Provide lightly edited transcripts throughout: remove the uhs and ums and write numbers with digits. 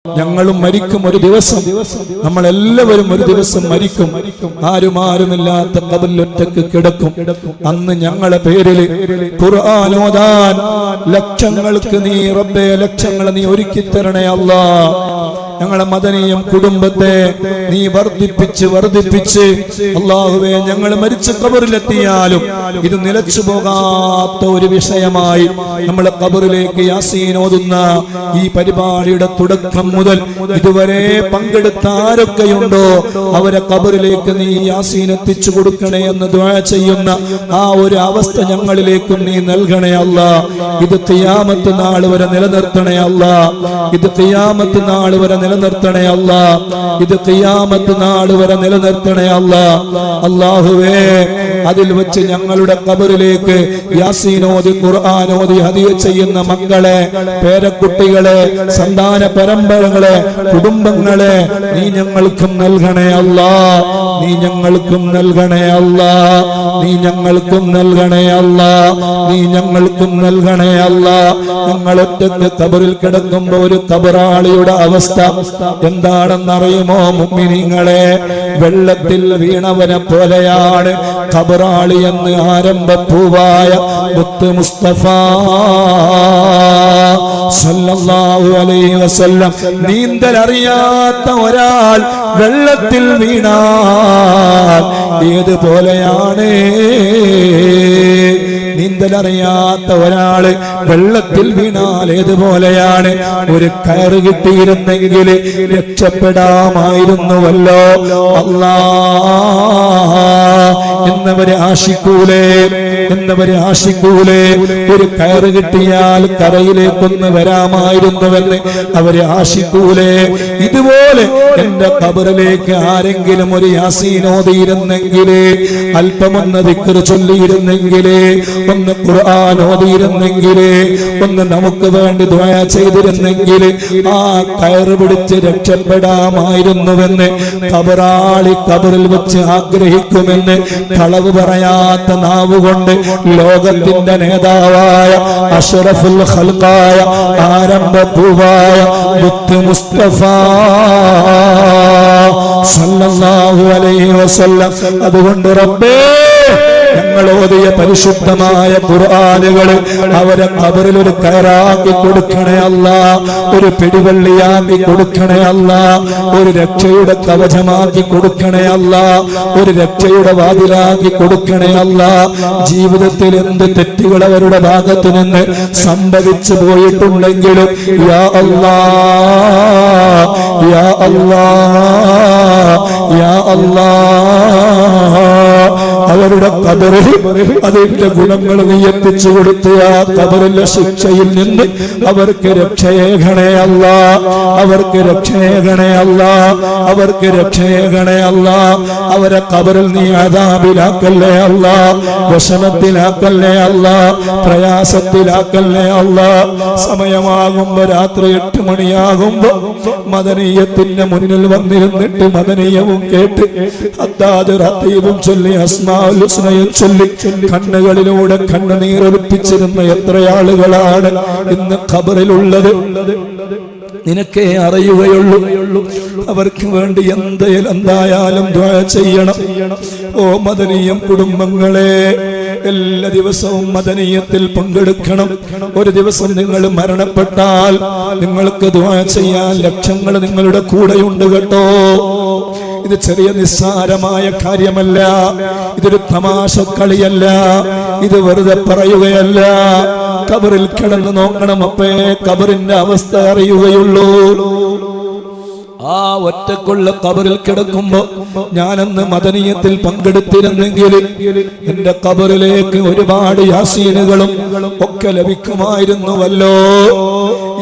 ഞങ്ങളും മരിക്കും ഒരു ദിവസം, നമ്മളെല്ലാവരും ഒരു ദിവസം മരിക്കും. ആരുമില്ലാത്ത ഖബറിൽ ഒറ്റക്ക് കിടക്കും. അന്ന് ഞങ്ങളെ പേരിൽ ഖുർആൻ ഓതാൻ ലക്ഷങ്ങൾക്ക് നീ റബ്ബേ ലക്ഷങ്ങളെ നീ ഒരുക്കി തരണേ അല്ലാഹ്. ഞങ്ങളെ മദനിയും കുടുംബത്തെ നീ വർദ്ധിപ്പിച്ച് അല്ലാഹുവേ, ഞങ്ങൾ മരിച്ച ഖബറിലെത്തിയാലും ഇത് നിലച്ചു പോകാത്ത ഒരു വിഷയമായി നമ്മളെ ഖബറിലേക്ക് യാസീൻ ഓതുന്ന ഈ പരിപാടിയുടെ തുടക്കം മുതൽ ഇതുവരെ പങ്കെടുത്ത ആരൊക്കെയുണ്ടോ അവരെ ഖബറിലേക്ക് നീ യാസീൻ എത്തിച്ചു കൊടുക്കണേ എന്ന് ദുആ ചെയ്യുന്ന ആ ഒരു അവസ്ഥ ഞങ്ങളിലേക്കും നീ നൽകണേ അല്ലാഹ്. ഇത് ഖിയാമത്ത് നാൾ വരെ നിലനിർത്തണേ അല്ലാഹ്. ഇത് ഖിയാമത്ത് നാൾ വരെ നിലനിർത്തണേ അല്ലാഹ്. ഇത് ഖിയാമത്ത് നാൾ വരെ നിലനിർത്തണേ അല്ലാഹ്. അല്ലാഹുവേ, അതിൽ വെച്ച് ഞങ്ങളുടെ ഖബറിലേക്ക് യാസീൻ ഓതി ഖുർആൻ ഓതി ഹദിയ ചെയ്യുന്ന മക്കളെ, പേരക്കുട്ടികളെ, സന്താന പരമ്പരകളെ, കുടുംബങ്ങളെ നീ ഞങ്ങൾക്കും നൽകണേ അല്ലാഹ്. നീ ഞങ്ങൾക്കും നൽകണേ അല്ലാഹ്. നീ ഞങ്ങൾക്കും നൽകണേ അല്ലാഹ്. നീ ഞങ്ങൾക്കും നൽകണേ അല്ലാഹ്. ഞങ്ങൾ ഒറ്റക്ക് ഖബറിൽ കിടക്കുമ്പോ ഒരു ഖബറാളിയുടെ അവസ്ഥ എന്താണെന്നറിയുമോ മുഅ്മിനീങ്ങളെ? വെള്ളത്തിൽ വീണവനെ പോലെയാണ് ഖബറാളി എന്ന് ആരംഭപ്പൂവായ മുത്ത് മുസ്തഫ സല്ലല്ലാഹു അലൈഹി വസല്ലം നീന്തൽ അറിയാത്ത ഒരാൾ വെള്ളത്തിൽ വീണാൽ ഏതുപോലെയാണ്? നീന്തലറിയാത്ത ഒരാള് വെള്ളത്തിൽ വീണാൽ ഏതുപോലെയാണ്? ഒരു കയറ് കിട്ടിയിരുന്നെങ്കിൽ രക്ഷപ്പെടാമായിരുന്നുവല്ലോ. അല്ലാഹ് എന്നവരെ ആശിക്കൂലേ? ഒരു കയറ് കിട്ടിയാൽ കരയിലേക്കൊന്ന് വരാമായിരുന്നുവെന്ന് അവരെ ആശിക്കൂലേ? ഇതുപോലെ എന്റെ ഖബറിലേക്ക് ആരെങ്കിലും ഒരു യാസീൻ ഓതിയിരുന്നെങ്കിൽ, അല്പമൊന്ന് ദിക്ർ ചൊല്ലിയിരുന്നെങ്കിൽ, ഒന്ന് ഖുർആൻ ഓതിയിരുന്നെങ്കിൽ, ഒന്ന് നമുക്ക് വേണ്ടി ദുആ ചെയ്തിരുന്നെങ്കിൽ ആ കയറ് പിടിച്ച് രക്ഷപ്പെടാമായിരുന്നുവെന്ന് ഖബറാളി ഖബറിൽ വെച്ച് ആഗ്രഹിക്കുമെന്ന് കളവ് പറയാത്ത നാവുകൊണ്ട് ലോകത്തിന്റെ നേതാവായ അഷ്റഫുൽ ഖൽഖായ ആരംഭപ്പൂവായ മുത്ത് മുസ്തഫ സല്ലല്ലാഹു അലൈഹി വസല്ലം. അതുകൊണ്ട് റബ്ബേ, ഞങ്ങൾ ഓതിയ പരിശുദ്ധമായ ഖുർആനുകൾ അവരെ ഖബറിൽ ഒരു കയറാക്കി കൊടുക്കണേ അല്ലാഹ്. ഒരു പിടിവള്ളിയാക്കി കൊടുക്കണേ അല്ലാഹ്. ഒരു രക്ഷയുടെ കവചമാക്കി കൊടുക്കണേ അല്ലാഹ്. ഒരു രക്ഷയുടെ വാതിലാക്കി കൊടുക്കണേ അല്ലാഹ്. ജീവിതത്തിൽ എന്ത് തെറ്റുകൾ അവരുടെ ഭാഗത്തു നിന്ന് സംഭവിച്ചു പോയിട്ടുണ്ടെങ്കിലും യാ അല്ലാഹ്, യാ അല്ലാഹ്, യാ അല്ലാഹ്, അവരുടെ ഖബറിൽ അതിന്റെ ഗുണങ്ങൾ നീ എത്തിച്ചു കൊടുത്ത് ആ ഖബറിലെ ശിക്ഷയിൽ നിന്ന് അവർക്ക് രക്ഷയേകണേ അല്ലാഹ്. അവർക്ക് രക്ഷയേകണേ അല്ലാഹ്. അവർക്ക് രക്ഷയേകണേ അല്ലാഹ്. അവരെ ഖബറിൽ നീ അദാബിലാക്കല്ലേ അല്ലാഹ്. വിഷമത്തിലാക്കല്ലേ അല്ലാഹ്. പ്രയാസത്തിലാക്കല്ലേ അല്ലാഹ്. സമയമാകുമ്പോ രാത്രി 8 മണിയാകുമ്പോ മദനീയത്തിന്റെ മുന്നിൽ വന്നിരുന്നിട്ട് മദനീയവും കേട്ട് അത്താദ് റത്തീബും ചൊല്ലി അസ്മാഉൽ ഹുസ്നയും ചൊല്ലി കണ്ണുകളിലൂടെ കണ്ണുനീരൊലിപ്പിച്ചിരുന്ന എത്ര ആളുകളാണ് ഇന്ന് ഖബറിലുള്ളത്? നിനക്കേ അറിയുകയുള്ളൂ. അവർക്ക് വേണ്ടി എന്തായാലും ദുആ ചെയ്യണം. ഓ മദനീയം കുടുംബങ്ങളെ, എല്ലാ ദിവസവും മദനീയത്തിൽ പങ്കെടുക്കണം. ഒരു ദിവസം നിങ്ങൾ മരണപ്പെട്ടാൽ നിങ്ങൾക്ക് ദുആ ചെയ്യാൻ ലക്ഷങ്ങൾ നിങ്ങളുടെ കൂടെയുണ്ട് കേട്ടോ. ഇത് ചെറിയ നിസ്സാരമായ കാര്യമല്ല. ഇതൊരു തമാശ കളിയല്ല. ഇത് വെറുതെ പറയുകയല്ല. ഖബറിൽ കിടന്ന് നോക്കണം, അപ്പേ ഖബറിന്റെ അവസ്ഥ അറിയുകയുള്ളൂ. ആ ഒറ്റക്കുള്ള ഖബറിൽ കിടക്കുമ്പോ ഞാനന്ന് മദനീയത്തിൽ പങ്കെടുത്തിരുന്നെങ്കിൽ എന്റെ ഖബറിലേക്ക് ഒരുപാട് യാസീനുകളും ഒക്കെ ലഭിക്കുമായിരുന്നുവല്ലോ.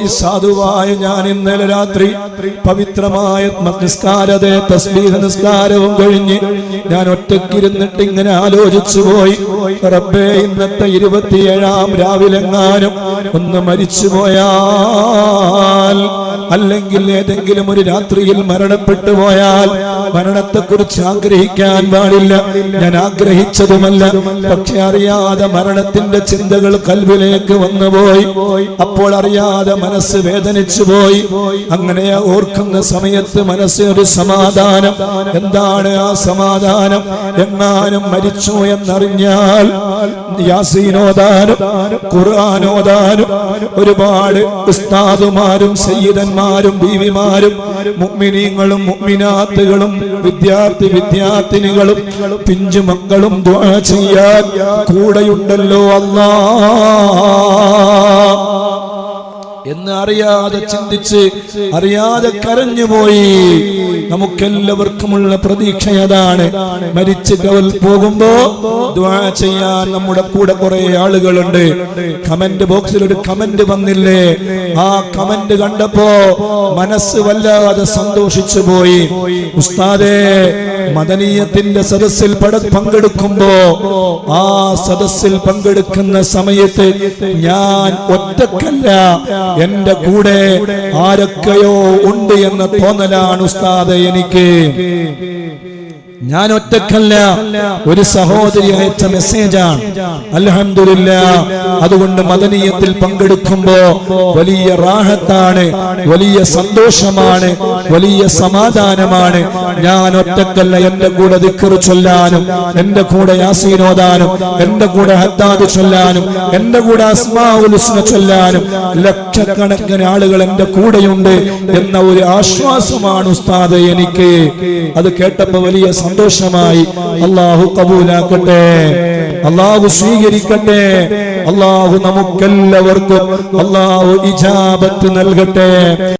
ഈ സാധുവായ ഞാൻ ഇന്നലെ രാത്രി പവിത്രമായ നിസ്കാരത്തെ തസ്ബീഹ് നിസ്കാരവും കഴിഞ്ഞ് ഞാൻ ഒറ്റക്കിരുന്നിട്ട് ഇങ്ങനെ ആലോചിച്ചു പോയി, റബ്ബേ, ഇന്നത്തെ 27-ാം രാവിലെങ്ങാനും ഒന്ന് മരിച്ചു പോയാൽ അല്ലെങ്കിൽ ഏതെങ്കിലും ഒരു രാത്രിയിൽ മരണപ്പെട്ടു പോയാൽ മരണത്തെക്കുറിച്ച് ആഗ്രഹിക്കാൻ പാടില്ല. ഞാൻ ആഗ്രഹിച്ചതുമല്ല, പക്ഷെ അറിയാതെ മരണത്തിന്റെ ചിന്തകൾ കൽവിലേക്ക് വന്നുപോയി. അപ്പോൾ അറിയാതെ മനസ്സ് വേദനിച്ചു പോയി. അങ്ങനെ ഓർക്കുന്ന സമയത്ത് മനസ്സിനൊരു സമാധാനം. എന്താണ് ആ സമാധാനം? എങ്ങാനും മരിച്ചു എന്നറിഞ്ഞാൽ യാസീനോദാനും ഖുർആനോദാനും ഒരുപാട് ഉസ്താദുമാരും സയ്യിദന്മാരും ബീവിമാരും മുഅ്മിനീങ്ങളും മുഅ്മിനാത്തുകളും വിദ്യാർത്ഥിനികളും പിഞ്ചു മക്കളും ദുആ ചെയ്യാൻ കൂടെയുണ്ടല്ലോ അല്ലാഹ് എന്ന് അറിയാതെ ചിന്തിച്ച് അറിയാതെ കരഞ്ഞുപോയി. നമുക്കെല്ലാവർക്കുമുള്ള പ്രതീക്ഷ അതാണ്. മരിച്ച് പോകുമ്പോ ദുആ ചെയ്യാൻ നമ്മുടെ കൂടെ കുറെ ആളുകളുണ്ട്. കമന്റ് ബോക്സിൽ ഒരു കമന്റ് വന്നില്ലേ? ആ കമന്റ് കണ്ടപ്പോ മനസ്സ് വല്ലാതെ സന്തോഷിച്ചു പോയി. ഉസ്താദേ, മദനീയത്തിന്റെ സദസ്സിൽ പങ്കെടുക്കുമ്പോ ആ സദസ്സിൽ പങ്കെടുക്കുന്ന സമയത്ത് ഞാൻ ഒറ്റക്കല്ല, എന്റെ കൂടെ ആരൊക്കെയോ ഉണ്ട് എന്ന തോന്നലാണ് ഉസ്താദ് എനിക്ക്. ഞാൻ ഒറ്റക്കല്ല, ഒരു സഹോദരി അയച്ച മെസ്സേജാണ്. അൽഹംദുലില്ലാഹ്. അതുകൊണ്ട് മദനീയത്തിൽ പങ്കെടുക്കുമ്പോ വലിയ റാഹത്താണ്, വലിയ സന്തോഷമാണ്, വലിയ സമാധാനമാണ്. ഞാൻ ഒറ്റക്കല്ല, എന്റെ കൂടെ ദിക്ർ ചൊല്ലാനും, എന്റെ കൂടെ യാസീൻ ഓതാനും, എന്റെ കൂടെ ഹദ്ദാദ് ചൊല്ലാനും, എന്റെ കൂടെ അസ്മാഉൽ ഹുസ്ന ചൊല്ലാനും ലക്ഷക്കണക്കിന് ആളുകൾ എന്റെ കൂടെയുണ്ട് എന്ന ഒരു ആശ്വാസമാണ് ഉസ്താദ് എനിക്ക്. അത് കേട്ടപ്പോ വലിയ സന്തോഷമായി. അല്ലാഹു കബൂലാക്കട്ടെ, അല്ലാഹു സ്വീകരിക്കട്ടെ, അല്ലാഹു നമുക്കെല്ലാവർക്കും അല്ലാഹു ഇജാബത്ത് നൽകട്ടെ.